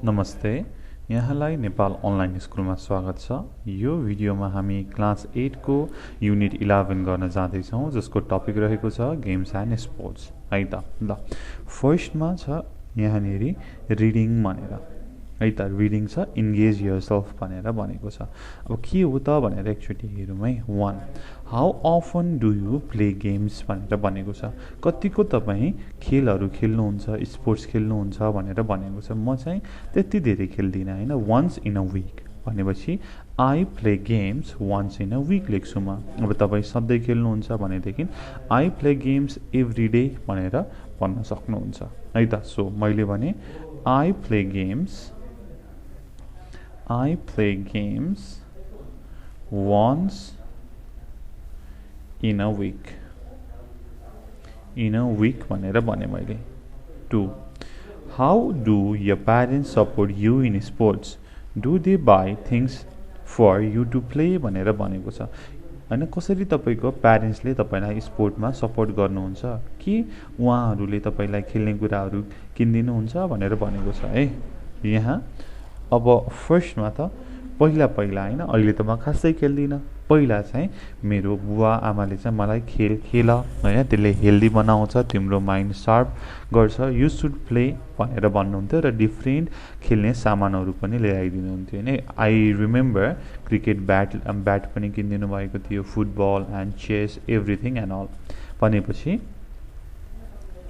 नमस्ते, यहाँलाई नेपाल अनलाइन स्कुलमा स्वागत छ। यो भिडियोमा हामी क्लास 8 को युनिट 11 गर्न जाँदैछौँ, जसको टपिक रहेको छ गेम्स एन्ड स्पोर्ट्स। है त ल फर्स्टमा छ यहाँनेरि रिडिङ भनेर, है त रिडिङ छ इन्गेज योरसेल्फ भनेर भनेको छ। अब के हो त भनेर एकचोटि हेरौँ है। 1 how often do you play games भनेर भनेको छ। कतिको तपाईँ खेलहरू खेल्नुहुन्छ, स्पोर्ट्स खेल्नुहुन्छ भनेर भनेको छ। म चाहिँ त्यति धेरै खेल्दिनँ होइन। वन्स इन अ विक भनेपछि I play games once in a week लेख्छु म। अब तपाईँ सधैँ खेल्नुहुन्छ भनेदेखि I play games every day भनेर भन्न सक्नुहुन्छ, है त। सो मैले भने I play games once in a week भनेर भने मैले। 2 how do your parents support you in sports? Do they buy things for you to play भनेर भनेको छ होइन। कसरी तपाईँको प्यारेन्ट्सले तपाईँलाई स्पोर्टमा सपोर्ट गर्नुहुन्छ, कि उहाँहरूले तपाईँलाई खेल्ने कुराहरू किनिदिनुहुन्छ भनेर भनेको छ है यहाँ। अब फर्स्टमा त पहिला होइन, अहिले त म खासै खेल्दिनँ। पहिला चाहिँ मेरो बुवा आमाले चाहिँ मलाई खेल होइन, त्यसले हेल्दी बनाउँछ, तिम्रो माइन्ड सार्प गर्छ, यु सुड प्ले भनेर भन्नुहुन्थ्यो र डिफ्रेन्ट खेल्ने सामानहरू पनि ल्याइदिनुहुन्थ्यो होइन। आई रिमेम्बर क्रिकेट ब्याट पनि किनिदिनु भएको थियो, football and chess everything and all. भनेपछि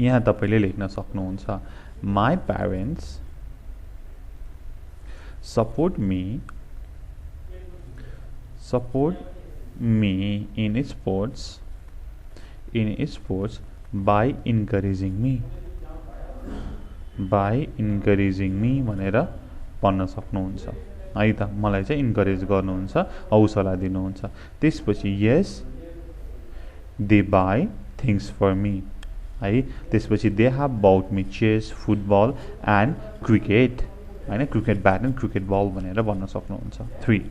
यहाँ तपाईँले लेख्न सक्नुहुन्छ my parents support me in sports by encouraging me भनेर भन्न सक्नुहुन्छ, है त। मलाई चाहिँ इन्करेज गर्नुहुन्छ, हौसला दिनुहुन्छ। त्यसपछि यस they buy things for me है। त्यसपछि they have bought me chess, football and cricket होइन, cricket bat and cricket ball भनेर भन्न सक्नुहुन्छ। 3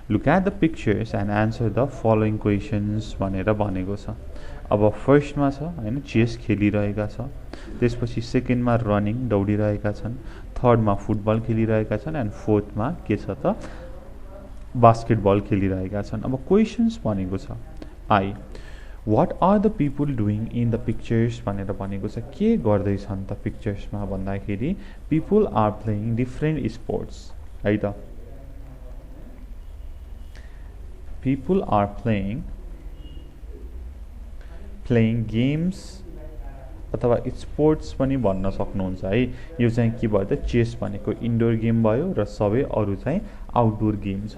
look at the pictures and answer the following questions भनेर भनेको छ। अब फर्स्टमा छ होइन, चेस खेलिरहेका छ। त्यसपछि सेकेन्डमा रनिङ दौडिरहेका छन्। थर्डमा फुटबल खेलिरहेका छन् एन्ड फोर्थमा के छ त बास्केटबल खेलिरहेका छन्। अब क्वेसन्स भनेको छ I what are the people doing in the pictures भनेर भनेको छ। के गर्दैछन् त पिक्चर्समा भन्दाखेरि people are playing different sports, है त। पिपुल आर प्लेइङ गेम्स अथवा स्पोर्ट्स पनि भन्न सक्नुहुन्छ है। यो चाहिँ के भयो त, चेस भनेको इन्डोर गेम भयो र सबै अरू चाहिँ आउटडोर गेम छ।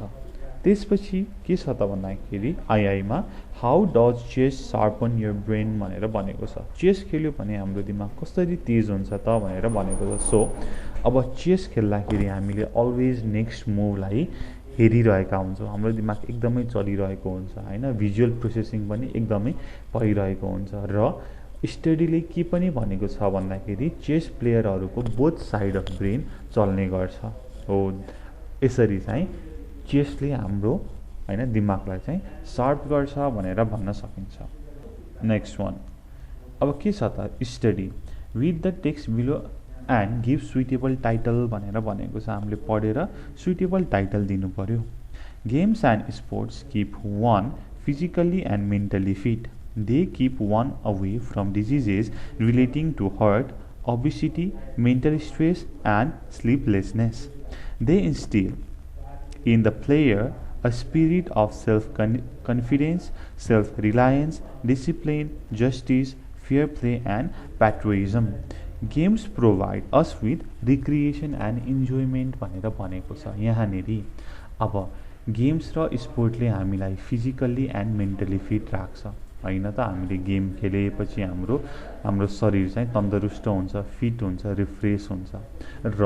त्यसपछि के छ त भन्दाखेरि आइआईमा how does chess sharpen your brain भनेर भनेको छ। चेस खेल्यो भने हाम्रो दिमाग कसरी तेज हुन्छ त भनेर भनेको छ। सो अब चेस खेल्दाखेरि हामीले अलवेज नेक्स्ट मुभलाई हेरिरहेका हुन्छौँ, हाम्रो दिमाग एकदमै चलिरहेको हुन्छ होइन। भिजुअल प्रोसेसिङ पनि एकदमै भइरहेको हुन्छ। र स्टडीले के पनि भनेको छ भन्दाखेरि चेस प्लेयरहरूको बोथ साइड अफ ब्रेन चल्ने गर्छ हो। यसरी चाहिँ चेसले हाम्रो होइन दिमागलाई चाहिँ सार्प गर्छ भनेर भन्न सकिन्छ। नेक्स्ट वान अब के छ त study read the text below and give suitable title भनेर भनेको छ। हामीले पढेर सुइटेबल टाइटल दिनु पर्यो। Games and sports keep one physically and mentally fit. They keep one away from diseases relating to heart, obesity, mental stress and sleeplessness. They instil in the player a spirit of self-confidence, self-reliance, discipline, justice, fair play and patriotism. Games provide us with recreation and enjoyment भनेर भनेको छ यहाँनेरि। अब games र स्पोर्टले हामीलाई physically and mentally fit राख्छ होइन त। हामीले गेम खेलेपछि हाम्रो शरीर चाहिँ तन्दुरुस्त हुन्छ, फिट हुन्छ, रिफ्रेस हुन्छ। र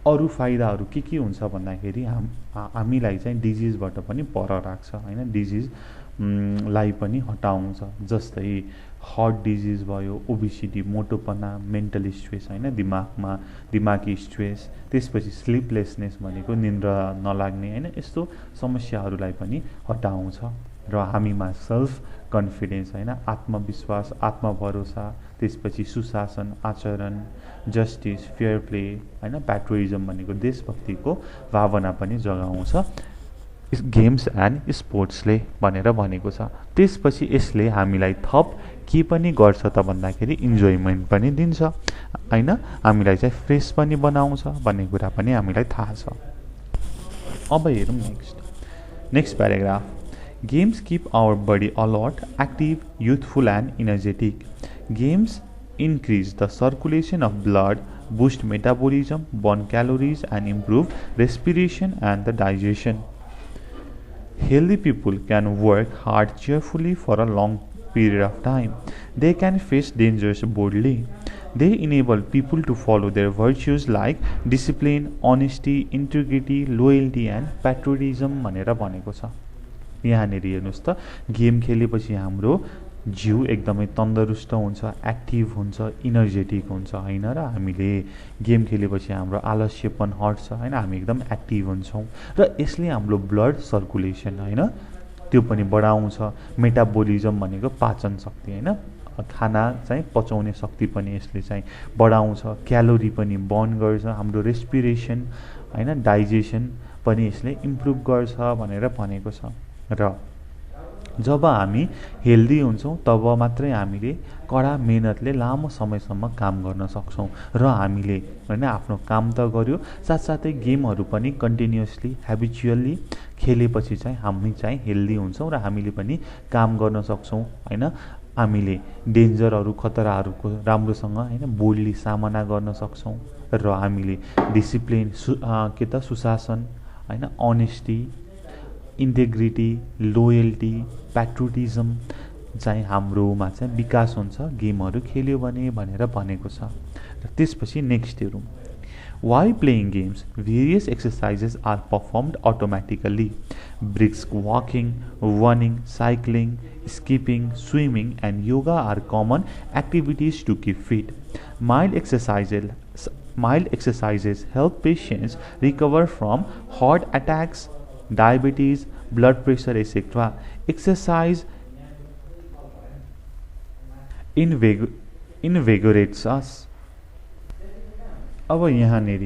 अरू फाइदाहरू के हुन्छ भन्दाखेरि हामीलाई चाहिँ डिजिजबाट पनि पर राख्छ होइन। डिजिजलाई पनि हटाउँछ, जस्तै हार्ट डिजिज भयो, ओबेसिटी मोटोपना, मेन्टल स्ट्रेस होइन, दिमागी स्ट्रेस। त्यसपछि स्लिपलेसनेस भनेको निन्द्रा नलाग्ने होइन, यस्तो समस्याहरूलाई पनि हटाउँछ र हामीमा सेल्फ कन्फिडेन्स होइन, आत्मविश्वास, आत्मभरोसा, त्यसपछि सुशासन, आचरण, जस्टिस, फेयर प्ले होइन, प्याट्रियोटिजम भनेको देशभक्तिको भावना पनि जगाउँछ गेम्स एन्ड स्पोर्ट्सले भनेर भनेको छ। त्यसपछि यसले हामीलाई थप के पनि गर्छ त भन्दाखेरि इन्जोयमेन्ट पनि दिन्छ होइन, हामीलाई चाहिँ फ्रेस पनि बनाउँछ भन्ने कुरा पनि हामीलाई थाहा छ। अब हेरौँ next paragraph. Games keep our body alert, active, youthful and energetic. Games increase the circulation of blood, boost metabolism, burn calories and improve respiration and the digestion. Healthy people can work hard cheerfully for a long period of time. They can face dangers boldly. They enable people to follow their virtues like discipline, honesty, integrity, loyalty and patriotism भनेर भनेको छ। यहाँनिर हेर्नुहोस् त, game खेलेपछि हाम्रो जिउ एकदमै तन्दरुस्त हुन्छ, एक्टिभ हुन्छ, इनर्जेटिक हुन्छ होइन, र हामीले गेम खेलेपछि हाम्रो आलस्यपन हट्छ होइन, हामी एकदम एक्टिभ हुन्छौँ र यसले हाम्रो ब्लड सर्कुलेसन होइन त्यो पनि बढाउँछ। मेटाबोलिजम भनेको पाचन शक्ति होइन, खाना चाहिँ पचाउने शक्ति पनि यसले चाहिँ बढाउँछ, क्यालोरी पनि बर्न गर्छ, हाम्रो रेस्पिरेसन होइन डाइजेसन पनि यसले इम्प्रुभ गर्छ भनेर भनेको छ। र जब हामी हेल्दी हुन्छौँ तब मात्रै हामीले कडा मेहनतले लामो समयसम्म काम गर्न सक्छौँ र हामीले होइन आफ्नो काम त गर्यो, साथसाथै गेमहरू पनि कन्टिन्युसली ह्याबिचुअली खेलेपछि चाहिँ हामी चाहिँ हेल्दी हुन्छौँ र हामीले पनि काम गर्न सक्छौँ होइन, हामीले डेन्जरहरू खतराहरूको राम्रोसँग होइन बोल्डली सामना गर्न सक्छौँ र हामीले डिसिप्लिन सुशासन होइन, अनेस्टी, इन्टेग्रिटी, लोयल्टी, प्याट्रियोटिजम चाहिँ हाम्रोमा चाहिँ विकास हुन्छ गेमहरू खेल्यो भने भनेर भनेको छ। र त्यसपछि नेक्स्ट हेरौँ। While playing games, various exercises are performed automatically. Brisk walking, running, cycling, skipping, swimming and yoga are common activities to keep fit. Mild exercises help patients recover from heart attacks, diabetes, blood pressure, etc. Exercise invigorates us. अब यहाँनिर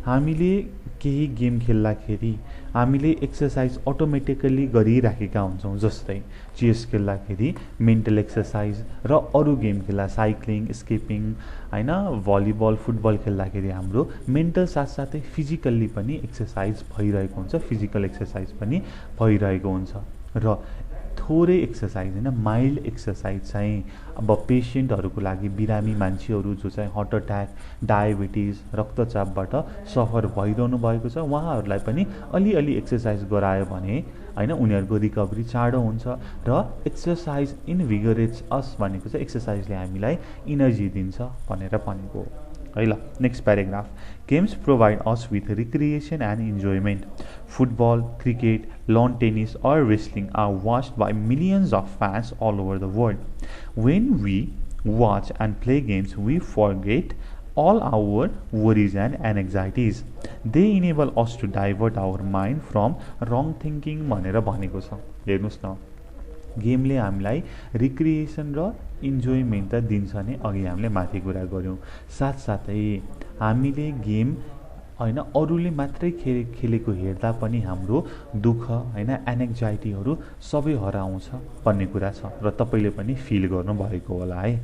हामीले केही game खेल्दाखेरि हामीले exercise automatically गरिराखेका हुन्छौँ, जस्तै chess खेल्दाखेरि मेन्टल एक्सर्साइज र अरू गेम खेल्दा साइक्लिङ, स्किपिङ होइन, भलिबल, फुटबल खेल्दाखेरि हाम्रो मेन्टल साथसाथै फिजिकल्ली पनि एक्सर्साइज भइरहेको हुन्छ, फिजिकल एक्सर्साइज पनि भइरहेको हुन्छ। र थोरै एक्सर्साइज होइन माइल्ड एक्सर्साइज चाहिँ अब पेसेन्टहरूको लागि, बिरामी मान्छेहरू जो चाहिँ हार्ट अट्याक, डायबिटिज, रक्तचापबाट सफर भइरहनु भएको छ उहाँहरूलाई पनि अलिअलि एक्सर्साइज गरायो भने होइन उनीहरूको रिकभरी चाँडो हुन्छ। र एक्सर्साइज इनभिगरेट्स अस भनेको चाहिँ एक्सर्साइजले हामीलाई इनर्जी दिन्छ भनेर भनेको है। ल next paragraph. Games provide us with recreation and enjoyment. Football, cricket, lawn tennis or wrestling are watched by millions of fans all over the world. When we watch and play games, we forget all our worries and anxieties. They enable us to divert our mind from wrong thinking भनेर भनेको छ। हेर्नुहोस् न, गेमले हामीलाई recreation र enjoyment त दिन्छ नि, अघि हामीले माथि कुरा गऱ्यौँ। साथसाथै हामीले गेम होइन अरूले मात्रै खेलेको हेर्दा पनि हाम्रो दुःख होइन एनेक्जाइटीहरू सबै हराउँछ भन्ने कुरा छ र तपाईँले पनि फिल गर्नुभएको होला है।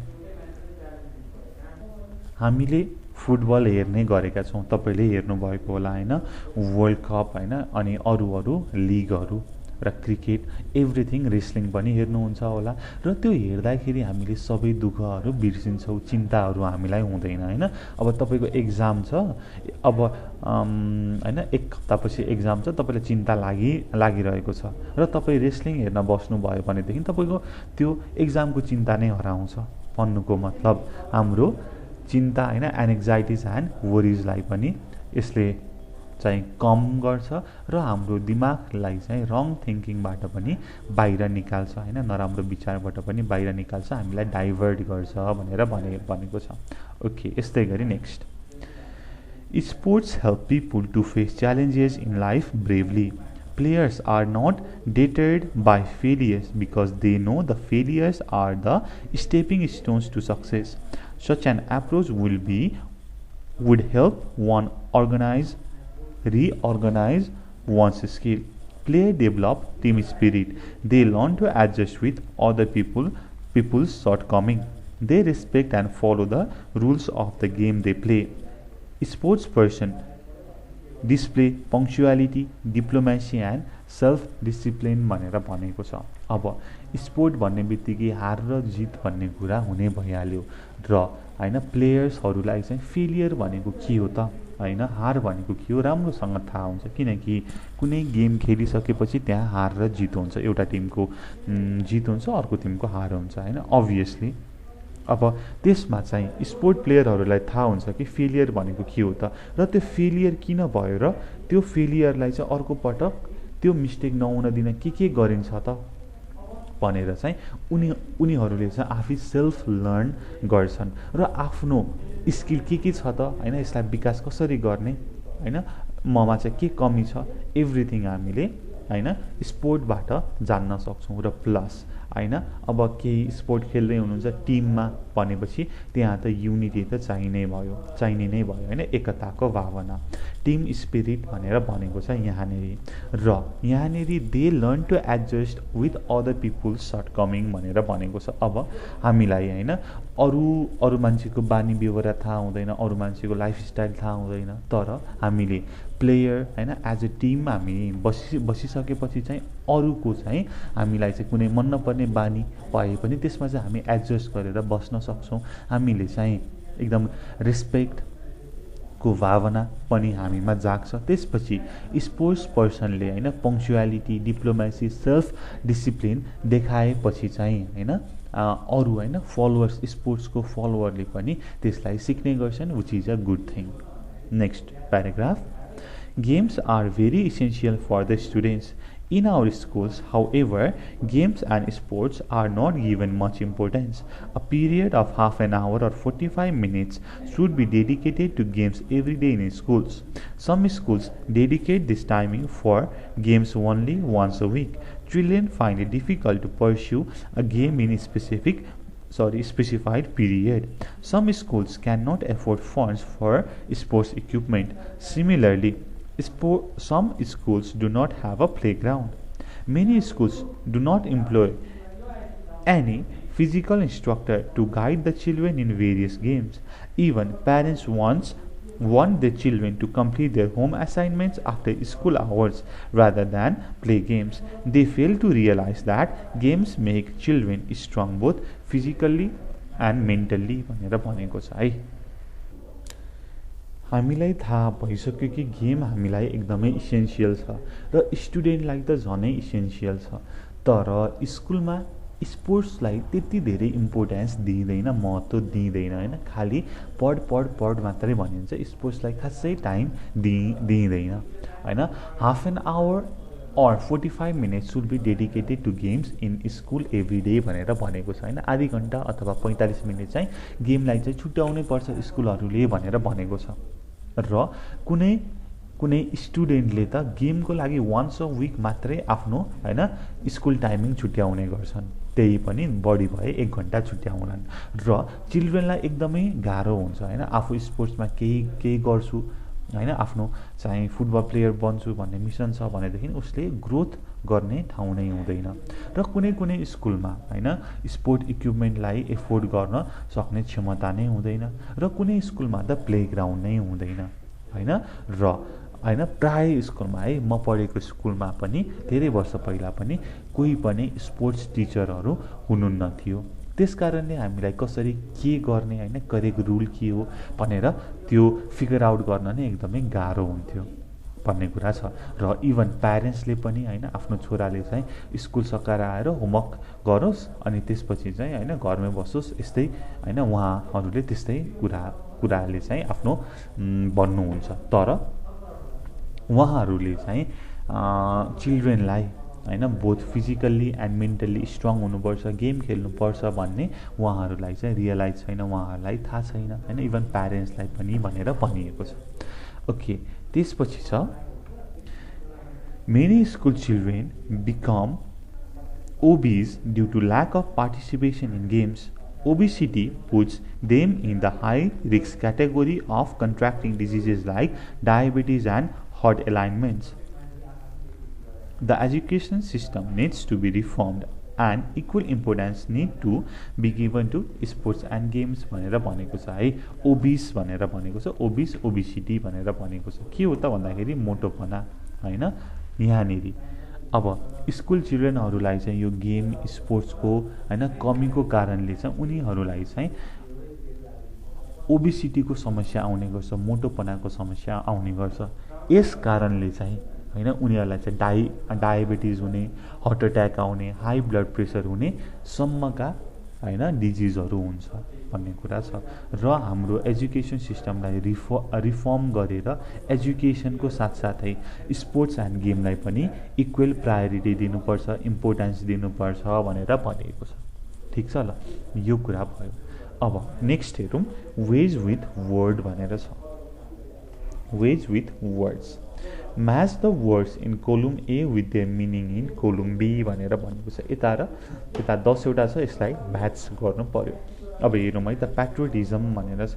हामीले फुटबल हेर्ने गरेका छौँ, तपाईँले हेर्नुभएको होला होइन, वर्ल्ड कप होइन, अनि अरू लिगहरू र क्रिकेट एभ्रिथिङ, रेस्लिङ पनि हेर्नुहुन्छ होला र त्यो हेर्दाखेरि हामीले सबै दुःखहरू बिर्सिन्छौँ, चिन्ताहरू हामीलाई हुँदैन होइन। अब तपाईँको एक्जाम छ, अब होइन एक हप्तापछि एक्जाम छ, तपाईँलाई चिन्ता लागिरहेको छ र तपाईँ रेस्लिङ हेर्न बस्नुभयो भनेदेखि तपाईँको त्यो एक्जामको चिन्ता नै हराउँछ। भन्नुको मतलब हाम्रो चिन्ता होइन एनेक्जाइटिज एन्ड वरिजलाई पनि यसले चाहिँ कम गर्छ र हाम्रो दिमागलाई चाहिँ रङ थिङ्किङबाट पनि बाहिर निकाल्छ होइन, नराम्रो विचारबाट पनि बाहिर निकाल्छ, हामीलाई डाइभर्ट गर्छ भनेर भनेको छ। ओके, यस्तै गरी next. Sports help people to face challenges in life bravely. Players are not deterred by failures because they know the failures are the stepping stones to success. Such an approach would help one reorganize one's skill. Players develop team spirit. They learn to adjust with other people's shortcomings. They respect and follow the rules of the game they play. Sports person display punctuality, diplomacy and self discipline भनेर भनेको छ। अब sport भन्ने बित्तिकै हार र जित भन्ने कुरा हुने भइहाल्यो र हैन प्लेयर्सहरूलाई चाहिँ फेलियर भनेको के हो त हैन हार भनेको के हो राम्रोसँग थाहा हुन्छ किनकि कुनै गेम खेलिसकेपछि त्यहाँ हार र जित हुन्छ एउटा टिमको जित हुन्छ अर्को टिमको हार हुन्छ हैन अभियसली अब त्यसमा चाहिँ स्पोर्ट प्लेयरहरूलाई थाहा हुन्छ कि फेलियर भनेको के हो त र त्यो फेलियर किन भयो र त्यो फेलियरलाई चाहिँ अर्को पटक त्यो मिस्टेक नहुन दिन के गरिन्छ त भनेर चाहिँ उनीहरूले चाहिँ आफै सेल्फ लर्न गर्छन् र आफ्नो स्किल के छ त हैन यसलाई विकास कसरी गर्ने हैन ममा चाहिँ के कमी छ एभ्रिथिङ हामीले हैन स्पोर्टबाट जान्न सक्छौं र प्लस हैन अब केही स्पोर्ट खेल्दै हुनुहुन्छ टिममा भनेपछि त्यहाँ त युनिटी त चाहिने नै भयो हैन एकताको भावना टिम स्पिरिट भनेर भनेको छ यहाँनेरि they learn to adjust with other peoples shortcoming भनेर भनेको छ अब हामीलाई हैन अरु मान्छेको बानी व्यवहार थाहा हुँदैन अरु मान्छेको लाइफस्टाइल थाहा हुँदैन तर हामीले प्लेयर हैन एज अ टिम हामी बसिसकेपछि चाहिँ अरुको चाहिँ हामीलाई चाहिँ कुनै मन नपर्ने बानी पाए पनि त्यसमा चाहिँ हामी एडजस्ट गरेर बस्न सक्छौं हामीले चाहिँ एकदम रेस्पेक्ट को भावना पनि हामीमा जाग्छ त्यसपछि स्पोर्ट्स पर्सनले हैन पंक्चुअलिटी डिप्लोमेसी सेल्फ डिसिप्लिन देखाएपछि चाहिँ हैन अरु हैन फलोअर्स स्पोर्ट्सको फलोअरले पनि त्यसलाई सिक्ने गर्छन् which is a good thing next paragraph Games are very essential for the students. In our schools, however, games and sports are not given much importance. A period of half an hour or 45 minutes should be dedicated to games every day in schools. Some schools dedicate this timing for games only once a week. Children find it difficult to pursue a game in a specified period. Some schools cannot afford funds for sports equipment. Similarly, some schools do not have a playground. Many schools do not employ any physical instructor to guide the children in various games. Even parents want their children to complete their home assignments after school hours rather than play games. They fail to realize that games make children strong both physically and mentally भनेर भनेको छ है हामीलाई थाहा भइसक्यो कि game हामीलाई एकदमै इसेन्शियल छ र स्टुडेन्टलाई त झनै इसेन्शियल छ तर स्कुलमा स्पोर्ट्सलाई त्यति धेरै इम्पोर्टेन्स दिइदैन महत्त्व दिइदैन हैन खाली पढ मात्रै भनिन्छ स्पोर्ट्सलाई खासै टाइम दिइदैन हैन half an hour or 45 minutes should be dedicated to games in school every day भनेर भनेको छ हैन आधी घण्टा अथवा 45 मिनेट चाहिँ गेमलाई चाहिँ छुट्याउनै पर्छ स्कुलहरुले भनेर भनेको छ र कुनै स्टुडेन्टले त गेमको लागि वन्स अ वीक मात्रै आफ्नो हैन स्कुल टाइमिङ छुट्याउने गर्छन् त्यही पनि बढी भए 1 घण्टा छुट्याउलान् र चिल्ड्रेनलाई एकदमै गाह्रो हुन्छ हैन आफू स्पोर्ट्समा केही गर्छु हैन आफ्नो चाहिँ फुटबल प्लेयर बन्छु भन्ने मिसन छ भनेदेखि उसले ग्रोथ गर्ने ठाउँ नै हुँदैन र कुनै स्कुलमा हैन स्पोर्ट इक्विपमेन्टलाई एफोर्ड गर्न सक्ने क्षमता नै हुँदैन र कुनै स्कुलमा त प्लेग्राउन्ड नै हुँदैन हैन र हैन प्राय स्कुलमा है म पढेको स्कुलमा पनि धेरै वर्ष पहिला पनि कोही पनि स्पोर्ट्स टिचरहरु हुनुहुन्न थियो त्यसकारणले हामीलाई कसरी के गर्ने हैन करेक्ट रुल के हो भनेर त्यो फिगर आउट गर्न नै एकदमै गाह्रो हुन्थ्यो भन्ने कुरा छ र इभन प्यारेन्ट्सले पनि हैन आफ्नो छोराले चाहिँ स्कुल सकाएर आएर होमवर्क गरोस् अनि त्यसपछि चाहिँ हैन घरमै बसोस् यस्तै हैन उहाँहरूले त्यस्तै कुराले चाहिँ आफ्नो भन्नुहुन्छ तर उहाँहरूले चाहिँ चिल्ड्रेनलाई हैन both physically and mentally strong हुनुपर्छ गेम खेल्नुपर्छ भन्ने उहाँहरूलाई चाहिँ रियलाइज छैन उहाँहरूलाई थाहा छैन हैन इभन प्यारेन्ट्सलाई पनि भनेर भनिएको छ ओके त्यसपछि छ Many school children become obese due to lack of participation in games. Obesity puts them in the high risk category of contracting diseases like diabetes and heart ailments. The education system needs to be reformed and equal importance need to be given to sports and games भनेर भनेको छ है. Obese भनेर भनेको छ, obese obesity भनेर भनेको छ. के हो त भन्दाखेरि मोटोपना हैन. यहाँनेरि अब स्कुल चिल्ड्रेनहरूलाई चाहिँ यो गेम स्पोर्ट्सको हैन कमीको कारणले चाहिँ उनीहरूलाई चाहिँ ओबिसिटीको समस्या आउने गर्छ, मोटोपनाको समस्या आउने गर्छ. यस कारणले चाहिँ हैन उनीहरूलाई चाहिँ डायबिटिज हुने, हार्ट अट्याक आउने, हाई ब्लड प्रेसर हुने सम्मका हैन डिजिजहरू हुन्छ भन्ने कुरा छ. र हाम्रो एजुकेसन सिस्टमलाई रिफर्म गरेर एजुकेसनको साथसाथै स्पोर्ट्स एन्ड गेमलाई पनि इक्वल प्रायोरिटी दिनुपर्छ, इम्पोर्टेन्स दिनुपर्छ भनेर भनिएको छ. ठिक छ ल, यो कुरा भयो. अब नेक्स्ट हेरौँ वेज विथ वर्ड भनेर छ. Ways with words. Match the words in column A with their meaning in column B भनेर भनेको छ. यता र यता 10 वटा छ, यसलाई म्याच गर्नु पर्यो. अब हेरौँ है त, प्याट्रियोटिजम भनेर छ.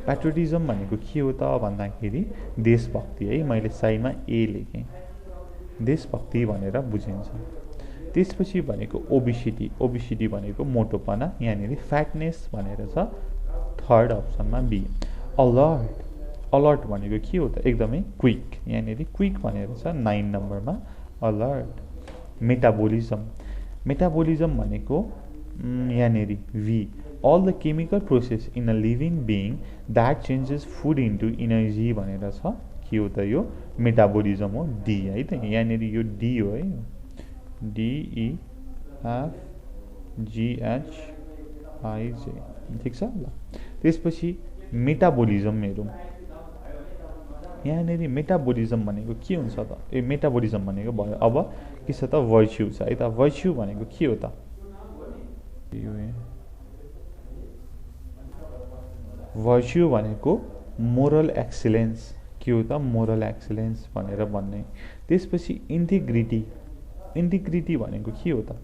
प्याट्रियोटिजम भनेको के हो त भन्दाखेरि देशभक्ति है. मैले साइडमा ए लेखेँ, देशभक्ति भनेर बुझिन्छ. त्यसपछि भनेको ओबिसिटी. ओबिसिटी भनेको मोटोपना, यहाँनिर फ्याटनेस भनेर छ थर्ड अप्सनमा बी. अलर्ट. अलर्ट भनेको के हो त एकदमै क्विक, यहाँनिर क्विक भनेर छ 9 नम्बरमा अलर्ट. मेटाबोलिजम. मेटाबोलिजम भनेको यहाँनिर we. all the chemical process in a living being that changes food into energy भनेर छ. के हो त यो मेटाबोलिजम हो, डी है त. यहाँनिर यो डी हो है, DEFGHIJ. ठिक छ ल. त्यसपछि मेटाबोलिजम हेरौँ. यहाँनिर मेटाबोलिजम भनेको के हुन्छ त? ए मेटाबोलिजम भनेको भयो. अब के छ त भर्च्यु छ है त. भर्च्यु भनेको के हो त? भर्च्यु भनेको मोरल एक्सिलेन्स. के हो त? मोरल एक्सिलेन्स भनेर भन्ने. त्यसपछि इन्टिग्रिटी. इन्टिग्रिटी भनेको के हो त?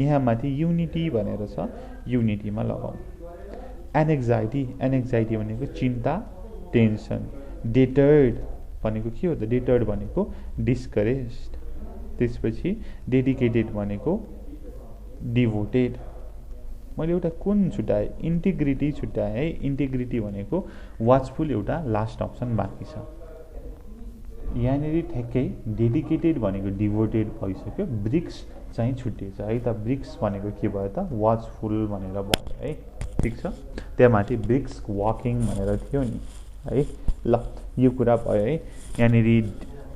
यहाँ माथि युनिटी भनेर छ, युनिटीमा लगाऊ. एनेक्जाइटी. एनेक्जाइटी भनेको चिन्ता, टेन्सन. डेटर्ड भनेको के हो त? डेटर्ड भनेको डिस्करेज्ड. त्यसपछि डेडिकेटेड भनेको डिभोटेड. मैले एउटा कुन छुट्याएँ? इन्टिग्रिटी छुट्याएँ है. इन्टिग्रिटी भनेको वाचफुल, एउटा लास्ट अप्सन बाँकी छ. यहाँनिर ठ्याक्कै डेडिकेटेड भनेको डिभोटेड भइसक्यो. ब्रिक्स चाहिँ छुट्टिएछ है त. ब्रिक्स भनेको के भयो त? वाचफुल भनेर भयो है. ठिक छ. त्यहाँ माथि ब्रिक्स वाकिङ भनेर थियो नि है. ल यो कुरा भयो है. यहाँनिर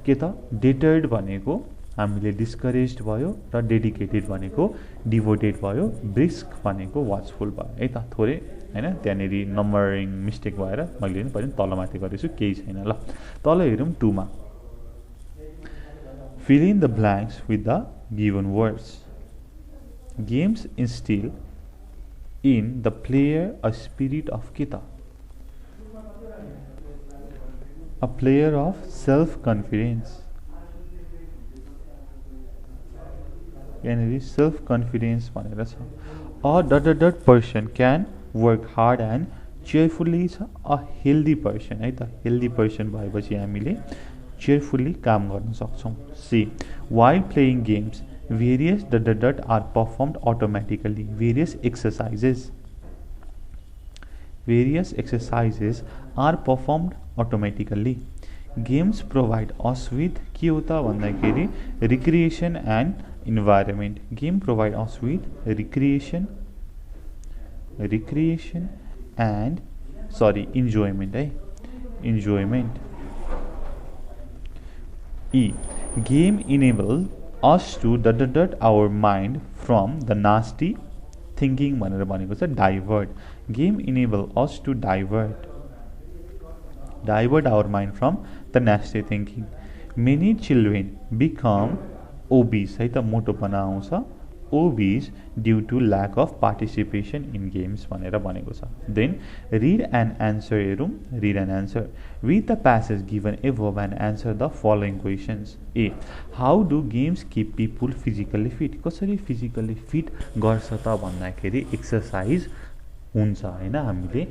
के त? डेटर्ड भनेको हामीले डिस्करेज्ड भयो र डेडिकेटेड भनेको डिभोटेड भयो. ब्रिस्क भनेको वाचफुल भयो है त. थोरै हैन त्यहाँनिर नम्बरिङ मिस्टेक भएर मैले पनि तलमाथि गरेछु, केही छैन ल. तल हेरौँ 2 मा. fill in the blanks with the given words. Games instill in the player a spirit of kita, a player of self-confidence. यहाँनिर सेल्फ कन्फिडेन्स भनेर छ. A ... person can work hard and cheerfully छ. अ हेल्दी पर्सन है त. Healthy person भएपछि हामीले चेयरफुल्ली काम गर्न सक्छौँ. C. While playing games various ... are performed automatically. Various exercises. Various exercises are performed automatically. Games provide us with के हो त भन्दाखेरि recreation and environment. Game provide us with recreation and enjoyment है. Enjoyment. E. Game enable us to ... our mind from the nasty thinking भनेर भनेको छ divert. Game enable us to divert our mind from the nasty thinking. Many children become obese है त. मोटोपना आउँछ. obese due to lack of participation in games भनेर भनेको छ. Then read and answer हेरौँ. Read and answer. Read the passage given above and answer the following questions. A. How do games keep people physically fit? कसरी physically fit गर्छ त भन्दाखेरि exercise हुन्छ हैन. हामीले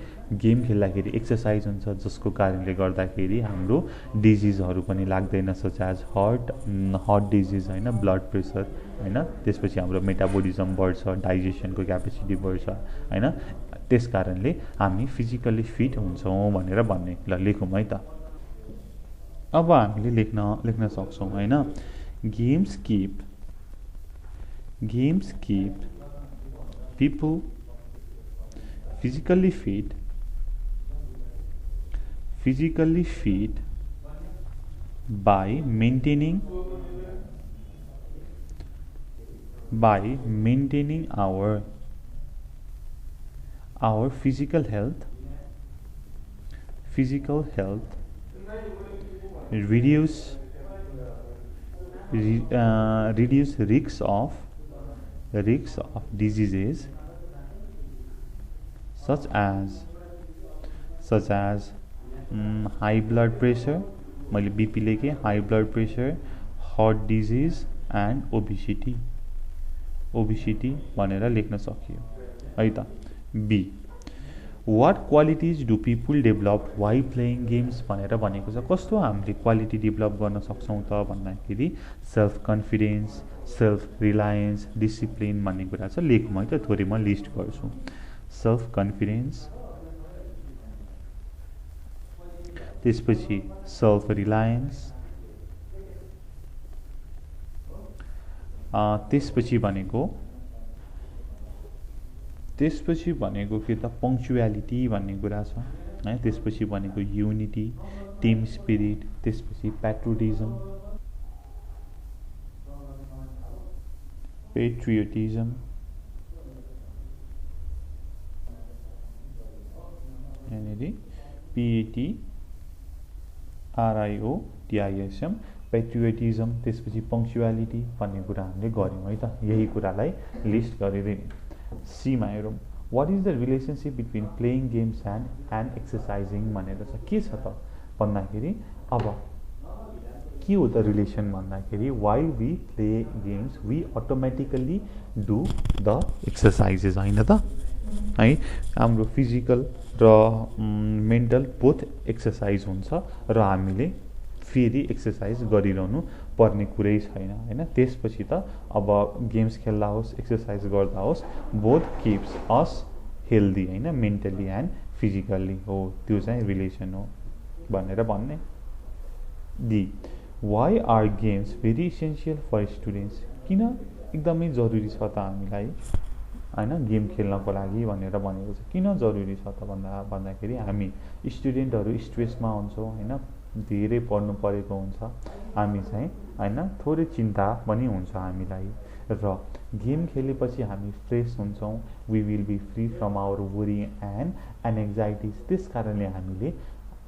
गेम खेल्दाखेरि एक्सरसाइज हुन्छ जसको कारणले गर्दाखेरि हाम्रो डिजिजहरू पनि लाग्दैन, सच एज हार्ट डिजिज हैन, ब्लड प्रेसर हैन. त्यसपछि हाम्रो मेटाबोलिजम बढ्छ, डाइजेसनको क्यापेसिटी बढ्छ हैन. त्यस कारणले हामी फिजिकली फिट हुन्छौँ भनेर भन्ने. ल लेखौँ है त. अब हामीले लेख्न सक्छौँ हैन. Games keep people physically fit by maintaining our physical health, reduce risks of diseases such as high blood pressure, मैले BP लेखेँ, high blood pressure, heart disease and obesity भनेर लेख्न सकियो है त. B. What qualities do people develop while playing games भनेर भनेको छ. कस्तो हामीले क्वालिटी डेभलप गर्न सक्छौँ त भन्दाखेरि self confidence, self Reliance, discipline भन्ने कुरा छ. लेखौँ है त, थोरै म लिस्ट गर्छु. सेल्फ कन्फिडेन्स, त्यसपछि सेल्फ रिलायन्स, त्यसपछि भनेको के त पङ्क्चुअलिटी भन्ने कुरा छ है. त्यसपछि भनेको युनिटी, टिम स्पिरिट, त्यसपछि पेट्रियोटिजम यहाँनिर PATRIOTISM पेट्रियोटिजम, त्यसपछि पङ्क्चुअलिटी भन्ने कुरा हामीले गऱ्यौँ है त. यही कुरालाई लिस्ट गरिदिने. सीमा हेरौँ. What is the relationship between playing games and exercising भनेर छ. के छ त भन्दाखेरि अब के हो त रिलेसन भन्दाखेरि while we play games we automatically do the exercises होइन त है. हाम्रो फिजिकल र मेन्टल बोथ एक्सर्साइज हुन्छ र हामीले फेरि एक्सर्साइज गरिरहनु पर्ने कुरै छैन हैन. त्यसपछि त अब गेम्स खेल्दा होस्, एक्सर्साइज गर्दा होस्, बोथ किप्स अस हेल्दी हैन, मेन्टली एन्ड फिजिकल्ली हो. त्यो चाहिँ रिलेसन हो भनेर भन्ने. D. Why are games very essential for students. किन एकदमै जरुरी छ त हामीलाई हैन गेम खेल्नको लागि भनेर भनेको छ. किन जरुरी छ त भन्दाखेरि हामी स्टुडेन्टहरू स्ट्रेसमा हुन्छौँ हैन, धेरै पढ्नु परेको हुन्छ, हामी चाहिँ हैन थोरै चिन्ता पनि हुन्छ हामीलाई, र गेम खेलेपछि हामी फ्रेस हुन्छौँ. We will be free from our worry and anxieties. त्यस कारणले हामीले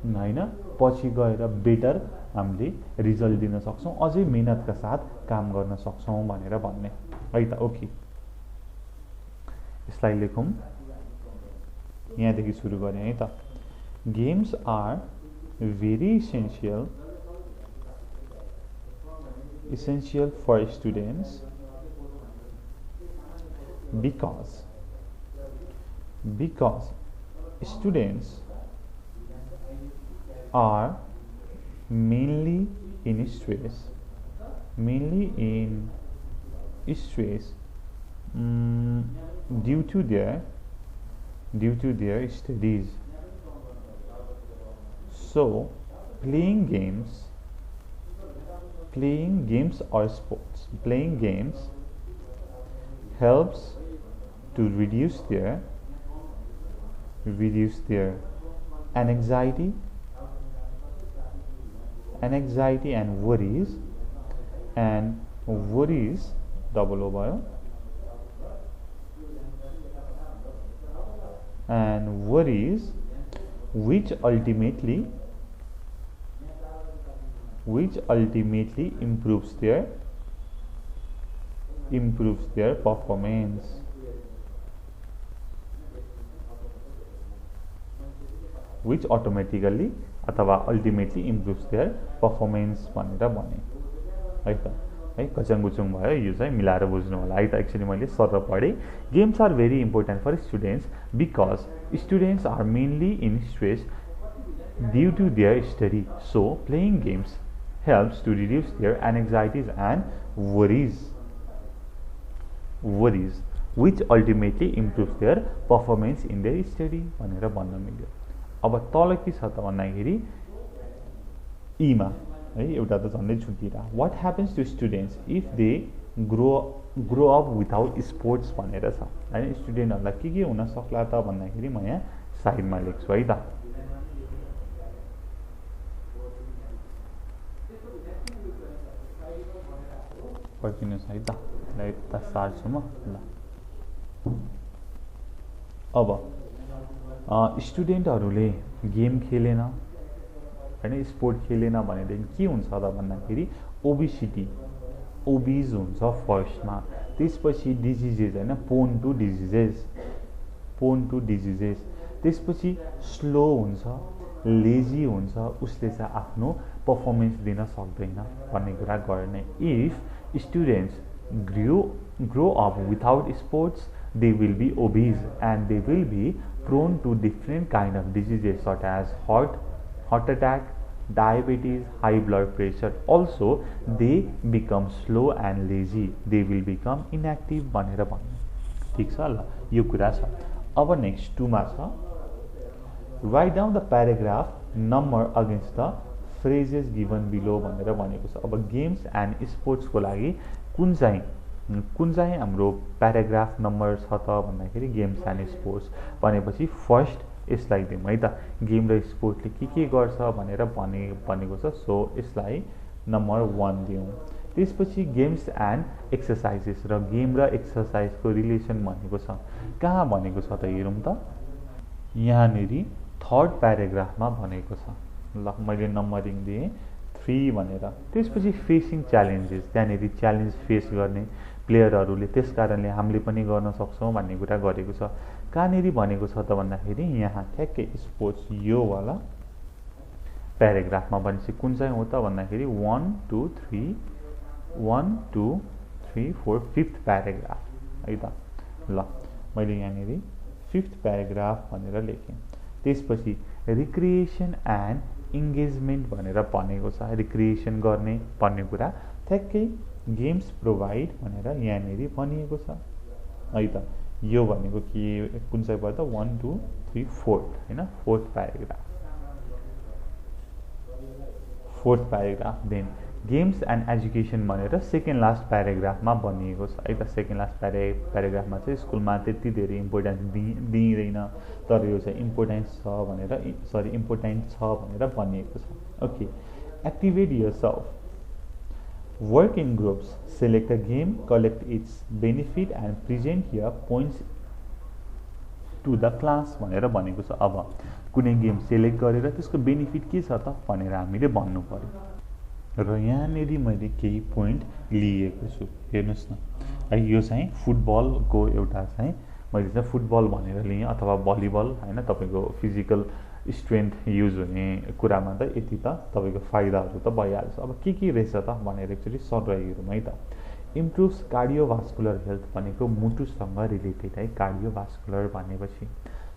हैन पछि गएर बेटर हामीले रिजल्ट दिन सक्छौँ, अझै मेहनतका साथ काम गर्न सक्छौँ भनेर भन्ने है त. ओके, यसलाई लेखौँ. यहाँदेखि सुरु गरेँ है त. Games are very essential for students because students are mainly in stress due to their studies. So playing games or sports, playing games helps to reduce their anxiety and worries double O bio and worries which ultimately improves their improves their performance. Which automatically अथवा ultimately improves their performance भनेर भने है त है कचङगुचुङ भयो यो चाहिँ मिलाएर बुझ्नु होला है त एक्चुअली मैले सर पढेँ games are very important for students because students are mainly in stress due to their study so playing games helps to reduce their anxieties and worries which ultimately improves their performance in their study भनेर भन्न मिल्यो अब तल के छ त भन्दाखेरि ईमा है एउटा त झन्डै छुटिरा what happens to students if they grow up without sports भनेर छ हैन स्टुडेन्टहरुलाई के हुन सक्ला त भन्दाखेरि म यहाँ साइडमा लेख्छु है त पर्खिनुहोस् है त यता सार्छु म ल अब स्टुडेन्टहरूले गेम खेलेन हैन स्पोर्ट खेलेन भनेदेखि के हुन्छ त भन्दाखेरि ओबिसिटी ओबिज हुन्छ फर्स्टमा त्यसपछि डिजिजेस हैन पोन टु डिजिजेस त्यसपछि स्लो हुन्छ लेजी हुन्छ उसले चाहिँ आफ्नो परफर्मेन्स दिन सक्दैन भन्ने कुरा गर्ने if students grow up without sports they will be obese and they will be prone to different kind of diseases such as heart attack diabetes high blood pressure also they become slow and lazy they will become inactive भनेर भन्नु ठीक छ ल यो कुरा छ अब next 2 मा छ write down the paragraph number against the phrases given below भनेर भनेको छ अब गेम्स एन्ड स्पोर्ट्स को लागि कुन चाहिँ हाम्रो प्याराग्राफ नम्बर छ त भन्दाखेरि गेम्स एन्ड स्पोर्ट्स भनेपछि फर्स्ट यसलाई दिउँ है त गेम र स्पोर्टले के गर्छ भनेर भनेको छ सो यसलाई नम्बर 1 दिउँ त्यसपछि गेम्स एन्ड एक्सरसाइजेस र गेम र एक्सरसाइजको रिलेसन भनेको छ कहाँ भनेको छ त हेरौँ त यहाँनेरि थर्ड प्याराग्राफमा भनेको छ ल मैले नम्बरिङ दिएँ 3 भनेर त्यसपछि फेसिङ च्यालेन्जेस त्यहाँनेरि च्यालेन्ज फेस गर्ने प्लेयरहरूले त्यसकारणले हामीले पनि गर्न सक्छौँ भन्ने कुरा गरेको छ कहाँनेरि भनेको छ त भन्दाखेरि यहाँ ठ्याक्कै स्पोर्ट्स यो वाला प्याराग्राफमा भनेपछि कुन चाहिँ हो त भन्दाखेरि 1 2 3 4 5th प्याराग्राफ है त ल मैले यहाँनेरि 5th प्याराग्राफ भनेर लेखेँ त्यसपछि रिक्रिएसन एन्ड इन्गेजमेन्ट भनेर भनेको छ रिक्रिएसन गर्ने भन्ने कुरा ठ्याक्कै गेम्स प्रोभाइड भनेर यहाँनेरि भनिएको छ है त यो भनेको के कुन चाहिँ भयो त 1 2 3 4 हैन fourth paragraph then games and education भनेर सेकेन्ड लास्ट प्याराग्राफमा भनिएको छ है त सेकेन्ड लास्ट प्याराग्राफमा चाहिँ स्कुलमा त्यति धेरै इम्पोर्टेन्स दिइँदैन तर यो चाहिँ इम्पोर्टेन्ट छ भनेर भनिएको छ okay activate yourself work in groups select a game collect its benefit and present here points to the class भनेर भनेको छ अब कुनै गेम सेलेक्ट गरेर त्यसको बेनिफिट के छ त भनेर हामीले भन्नु पर्यो र यहाँनेरि मैले केही पोइन्ट लिएको छु हेर्नुस् न है यो चाहिँ फुटबलको एउटा चाहिँ मैले चाहिँ फुटबल भनेर लिएँ अथवा भलिबल हैन तपाईको फिजिकल स्ट्रेन्थ युज हुने कुरामा त यति त तपाईको फाइदाहरु त भइहाल्छ अब के रहेछ त भनेर एकचोटी सरलाई हेरौँ है त इम्प्रुभ्स कार्डियोभास्कुलर हेल्थ भनेको मुटुसँग रिलेटेड है कार्डियोभास्कुलर भनेपछि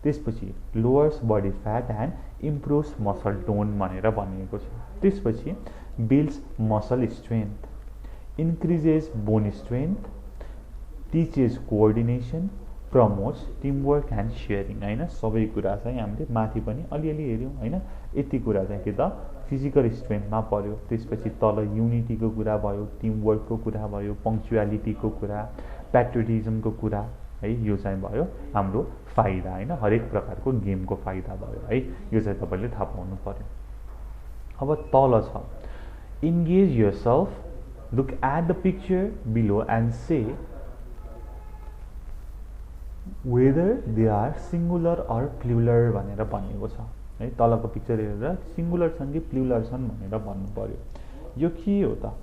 त्यसपछि lowers body fat and improves muscle tone भनेर भनिएको छ त्यसपछि builds muscle strength, increases bone strength, teaches coordination, promotes teamwork and sharing हैन सबै कुरा चाहिँ हामीले माथि पनि अलिअलि हेर्यौं हैन यति कुरा चाहिँ के त फिजिकल स्ट्रेन्थमा पर्यो त्यसपछि तल युनिटीको कुरा भयो टिमवर्कको कुरा भयो पंक्चुअलिटीको कुरा प्याट्रियोटिजमको कुरा है यो चाहिँ भयो हाम्रो फाइदा हैन हरेक प्रकारको गेमको फाइदा भयो है यो चाहिँ तपाईले थाहा पाउनु पर्यो अब तल छ engage yourself look at the picture below and say whether they are singular or plural भनेर भनिएको छ है तलको पिक्चर हेरेर सिंगुलर छन् कि प्लुरल छन् भनेर भन्नु पर्यो यो के हो त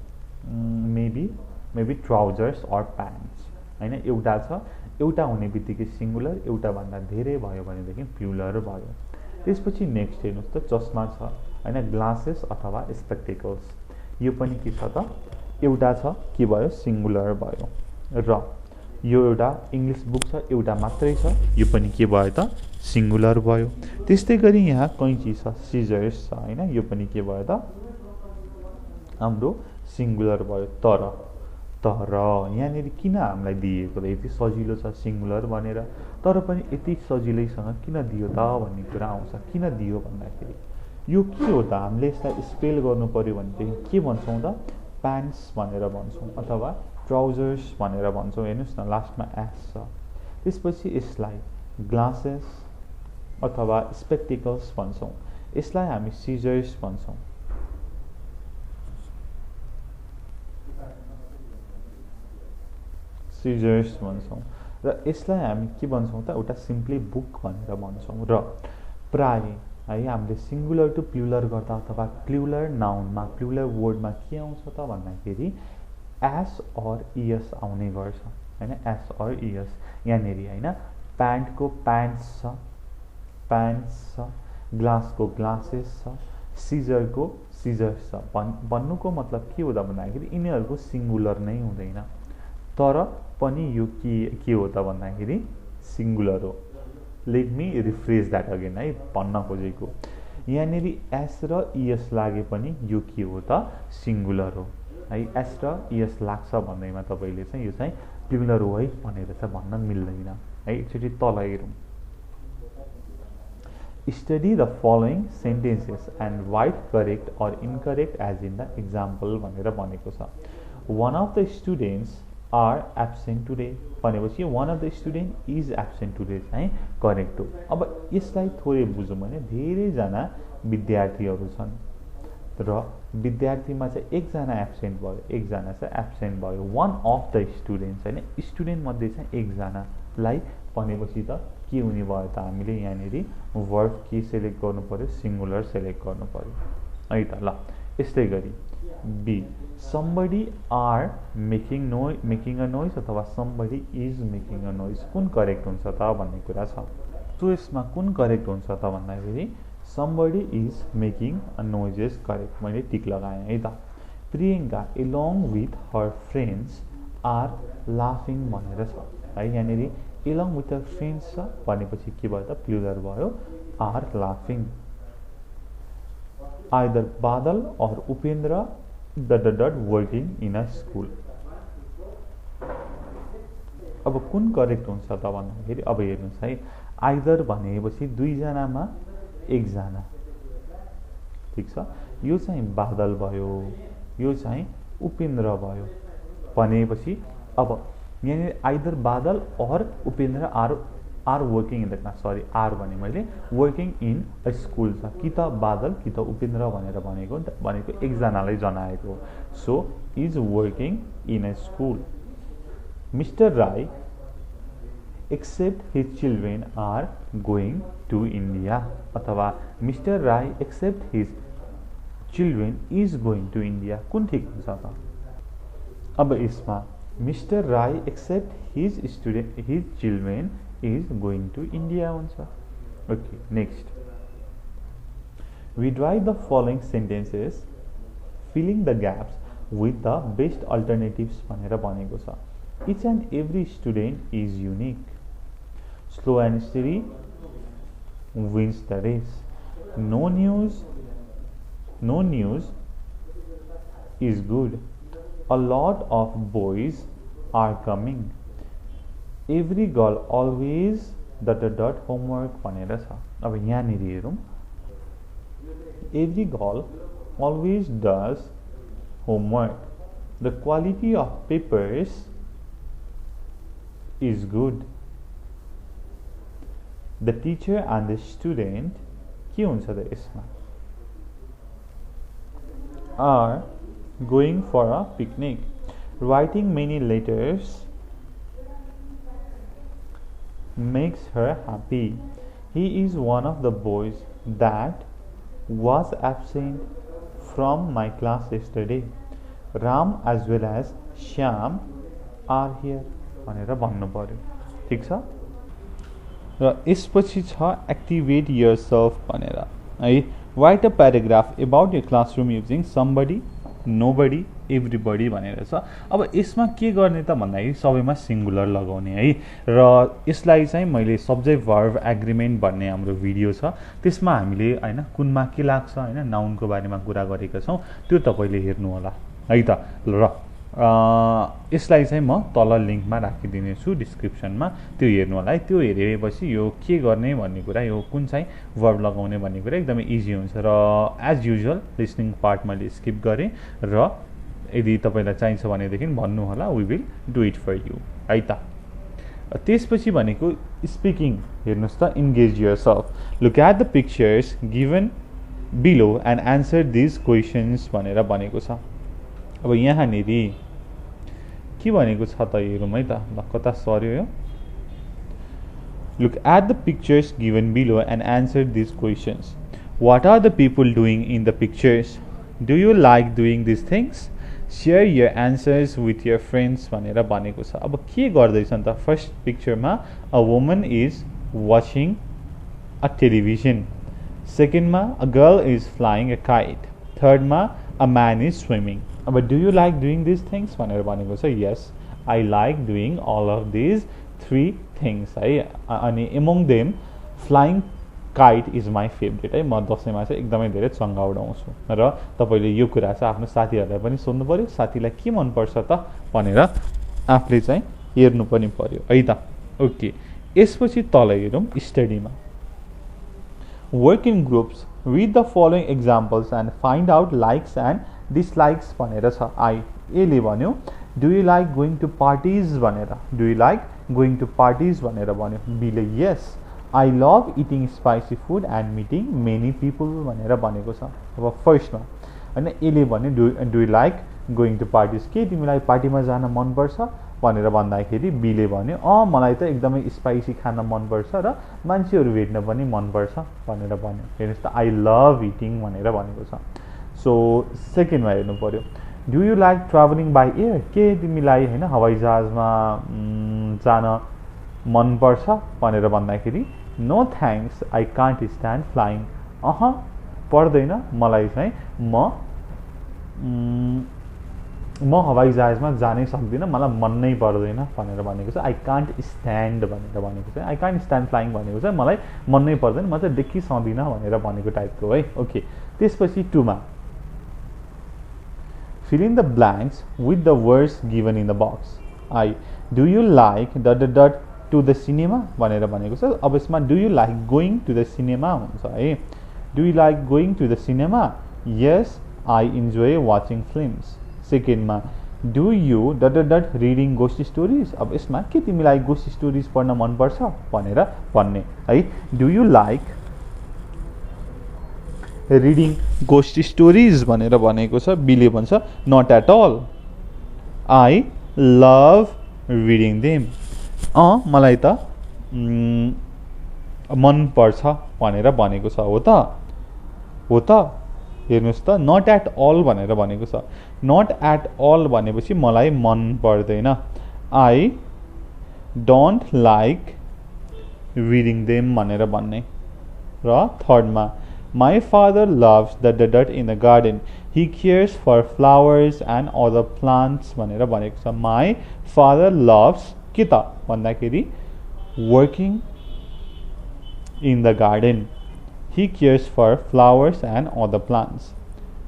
maybe maybe trousers or pants होइन। एउटा छ, एउटा हुने बित्तिकै सिङ्गुलर, एउटाभन्दा धेरै भयो भनेदेखि प्लुरल भयो। त्यसपछि नेक्स्ट हेर्नुहोस् त, चस्मा छ होइन, ग्लासेस अथवा स्पेक्टेकल्स, यो पनि के छ त, एउटा छ, के भयो, सिङ्गुलर भयो। र यो एउटा इङ्ग्लिस बुक छ, एउटा मात्रै छ, यो पनि के भयो त, सिङ्गुलर भयो। त्यस्तै गरी यहाँ कैँची छ, सिजर्स छ होइन, यो पनि के भयो त, हाम्रो सिङ्गुलर भयो। तर यहाँनिर किन हामीलाई दिएको त, यति सजिलो छ सिङ्गुलर भनेर, तर पनि यति सजिलैसँग किन दियो त भन्ने कुरा आउँछ। किन दियो भन्दाखेरि यो के हो त, हामीले यसलाई स्पेल गर्नु पऱ्यो भनेदेखि के भन्छौँ त, प्यान्ट्स भनेर भन्छौँ अथवा ट्राउजर्स भनेर भन्छौँ। हेर्नुहोस् न, लास्टमा एस छ। त्यसपछि यसलाई ग्लासेस अथवा स्पेक्टिकल्स भन्छौँ, यसलाई हामी सिजर्स भन्छौँ। सिजर्स भन्छौँ र यसलाई हामी के भन्छौँ त, एउटा सिम्पली बुक भनेर भन्छौँ। र प्राय है हामीले सिङ्गुलर टु प्लुरल गर्दा अथवा प्लुरल नाउनमा, प्लुरल वर्डमा के आउँछ त भन्दाखेरि एस अर इएस आउने गर्छ होइन, एस अर इएस। यहाँनिर होइन, प्यान्टको प्यान्ट्स छ, प्यान्ट्स छ, ग्लासको ग्लासेस छ, सिजरको सिजर्स छ। भन्नुको मतलब के हो त भन्दाखेरि यिनीहरूको सिङ्गुलर नै हुँदैन, तर पनि यो के हो त भन्दाखेरि सिङ्गुलर हो। Let me rephrase that again है, भन्न खोजेको यहाँनिर एस र इएस लागे पनि यो के हो त, सिङ्गुलर हो है। एस र इएस लाग्छ भन्दैमा तपाईँले चाहिँ यो चाहिँ प्लुरल हो है भनेर चाहिँ भन्न मिल्दैन है। एकचोटि तल हेरौँ, study the following sentences and write correct or incorrect as in the example भनेर भनेको छ। One of the students are absent today भनेपछि one of the student is absent today चाहिँ करेक्ट हो। अब यसलाई थोरै बुझौँ भने धेरैजना विद्यार्थीहरू छन् र विद्यार्थीमा चाहिँ एकजना एब्सेन्ट भयो, एकजना चाहिँ एब्सेन्ट भयो। वान अफ द स्टुडेन्ट्स होइन, स्टुडेन्ट मध्ये चाहिँ एकजनालाई भनेपछि त के हुने भयो त, हामीले यहाँनिर वर्ब के सेलेक्ट गर्नु पर्यो, सिङ्गुलर सेलेक्ट गर्नु पर्यो है त। ल यस्तै गरी be, somebody are making a noise अथवा somebody is making a noise, कुन करेक्ट हुन्छ त भन्ने कुरा छ। सो यसमा कुन करेक्ट हुन्छ त भन्दाखेरि somebody is making a noise is correct, मैले टिक लगाएँ है त। Priyanka along with her friends are laughing भनेर छ है, यहाँनिर along with her friends छ भनेपछि के भयो त, प्लुरल भयो, are laughing। either बादल or Upendra working in a school. अब कुन करेक्ट हुन्छ त भन्दाखेरि अब हेर्नुहोस् है, आइदर भनेपछि दुईजनामा एकजना, ठिक छ, यो चाहिँ बादल भयो, यो चाहिँ उपेन्द्र भयो भनेपछि अब यहाँनिर either Badal or Upendra are working in the class, sorry are भने मैले, वर्किङ इन अ स्कुल छ, कि त बादल कि त उपेन्द्र भनेर भनेको एकजनालाई जनाएको। So is working in a school. Mister Rai except his children are going to India अथवा mister Rai except his children is going to India, कुन ठिक हुन्छ त। अब यसमा mister Rai except his children is going to India हुन्छ। Okay, next. We write the following sentences, filling the gaps with the best alternatives भनेर भनेको छ। Each and every student is unique. Slow and steady wins the race. No news is good. A lot of boys are coming. Every girl always homework भनेर छ। अब यहाँनिर हेरौँ, every girl always does homework, the quality of papers is good, the teacher and the student के हुन्छ त यसमा, are going for a picnic, writing many letters makes her happy. He is one of the boys that was absent from my class yesterday. Ram as well as Shyam are here भनेर भन्नु पर्यो। ठिक छ। र यसपछि छ एक्टिभेट योरसेल्फ भनेर है। Right a paragraph about your classroom using somebody, nobody, everybody भनेर छ। अब यसमा के गर्ने त भन्दाखेरि सबैमा सिङ्गुलर लगाउने है। र यसलाई चाहिँ मैले सब्जेक्ट भर्ब एग्रिमेन्ट भन्ने हाम्रो भिडियो छ, त्यसमा हामीले होइन कुनमा के लाग्छ होइन नाउनको बारेमा कुरा गरेका छौँ, त्यो तपाईँले हेर्नु होला है त। र यसलाई चाहिँ म तल लिङ्कमा राखिदिनेछु डिस्क्रिप्सनमा, त्यो हेर्नु होला है। त्यो हेरेपछि यो के गर्ने भन्ने कुरा, यो कुन चाहिँ वर्ब लगाउने भन्ने कुरा एकदमै इजी हुन्छ। र एज युजुअल लिसनिङ पार्ट मैले स्किप गरेँ, र यदि तपाईँलाई चाहिन्छ भनेदेखि भन्नु होला, we will do it for you है त। त्यसपछि भनेको स्पिकिङ हेर्नुहोस् त, engage yourself, look at the pictures given below and answer these questions भनेर भनेको छ। अब यहाँनिर के भनेको छ त हेरौँ है त, ल कता सर्यो यो। Look at the pictures given below and answer these questions. What are the people doing in the pictures? Do you like doing these things? Share your answers with your friends भनेर भनेको छ। अब के गर्दैछन् त? फर्स्ट पिक्चरमा a woman is watching a television, सेकेन्डमा a girl is flying a kite, थर्डमा अ म्यान इज स्विमिङ। अब do you like doing these things भनेर भनेको छ। Yes, I like doing all of these three things है। अनि among them flying kite is my favourite है। म दसैँमा चाहिँ एकदमै धेरै चङ्गा उडाउँछु। र तपाईँले यो कुरा चाहिँ आफ्नो साथीहरूलाई पनि सोध्नु पऱ्यो, साथीलाई के मनपर्छ त भनेर आफूले चाहिँ हेर्नु पनि पर्यो है त। ओके, यसपछि तल हेरौँ स्टडीमा। Work in groups, read the following examples and find out likes and dislikes भनेर छ। एले भन्यो do you like going to parties भनेर, do you like going to parties भनेर भन्यो। बीले yes, I love eating spicy food and meeting many people भनेर भनेको छ। अब फर्स्टमा होइन एले भन्यो do you like going to parties, के तिमीलाई पार्टीमा जान मनपर्छ भनेर भन्दाखेरि बीले भन्यो मलाई त एकदमै स्पाइसी खान मनपर्छ र मान्छेहरू भेट्न पनि मनपर्छ भनेर भन्यो। हेर्नुहोस् त, आई लभ इटिङ भनेर भनेको छ। सो सेकेन्डमा हेर्नु पर्यो, do you like travelling by air, के तिमीलाई होइन हवाईजहाजमा जान मनपर्छ भनेर भन्दाखेरि no thanks I can't stand flying, पर्दैन मलाई चाहिँ म हवाईजहाजमा जानै सक्दिनँ, मलाई मन नै पर्दैन भनेर भनेको छ। आई कान्ट स्ट्यान्ड भनेर भनेको छ। आई कान्ट स्ट्यान्ड फ्लाइङ भनेको चाहिँ मलाई मन नै पर्दैन, म चाहिँ देखिसक्दिनँ भनेर भनेको टाइपको है। ओके, त्यसपछि टुमा fill in the blanks with the words given in the box. Do you like ... to the cinema भनेर भनेको छ। अब यसमा do you like going to the cinema हुन्छ है। Do you like going to the cinema? Yes, I enjoy watching films. सेकेन्डमा do you ... reading ghost stories? अब यसमा के तिमीलाई ghost stories पढ्न मनपर्छ भनेर भन्ने है। Do you like reading ghost stories भनेर भनेको छ। बीले भन्छ not at all, I love reading them, मलाई त मनपर्छ भनेर भनेको छ। हो त हेर्नुहोस् त, नट एट अल भनेर भनेको छ। नट एट अल भनेपछि मलाई मन पर्दैन, I don't like reading them भनेर भन्ने। र थर्डमा my father loves ... in the garden, he cares for flowers and other plants भनेर भनेको छ। my father loves के त भन्दाखेरि working in the garden, he cares for flowers and other plants.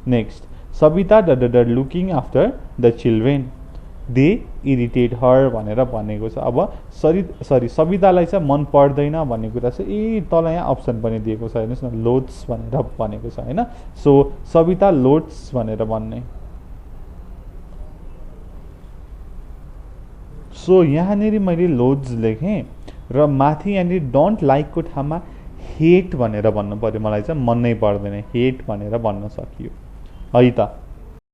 Next, Sabita ... looking after the children, they irritate her भनेर भनेको छ। अब सबितालाई चाहिँ मन पर्दैन भन्ने कुरा चाहिँ तल यहाँ अप्सन पनि दिएको छ हेर्नुहोस् न, लोड्स भनेर भनेको छ होइन। सो सबिता लोड्स भनेर भन्ने। सो यहाँनिर मैले लोड्स लेखेँ र माथि यहाँनिर डोन्ट लाइकको ठाउँमा हेट भनेर भन्नु पर्यो, मलाई चाहिँ मन नै पर्दैन हेट भनेर भन्न सकियो है त।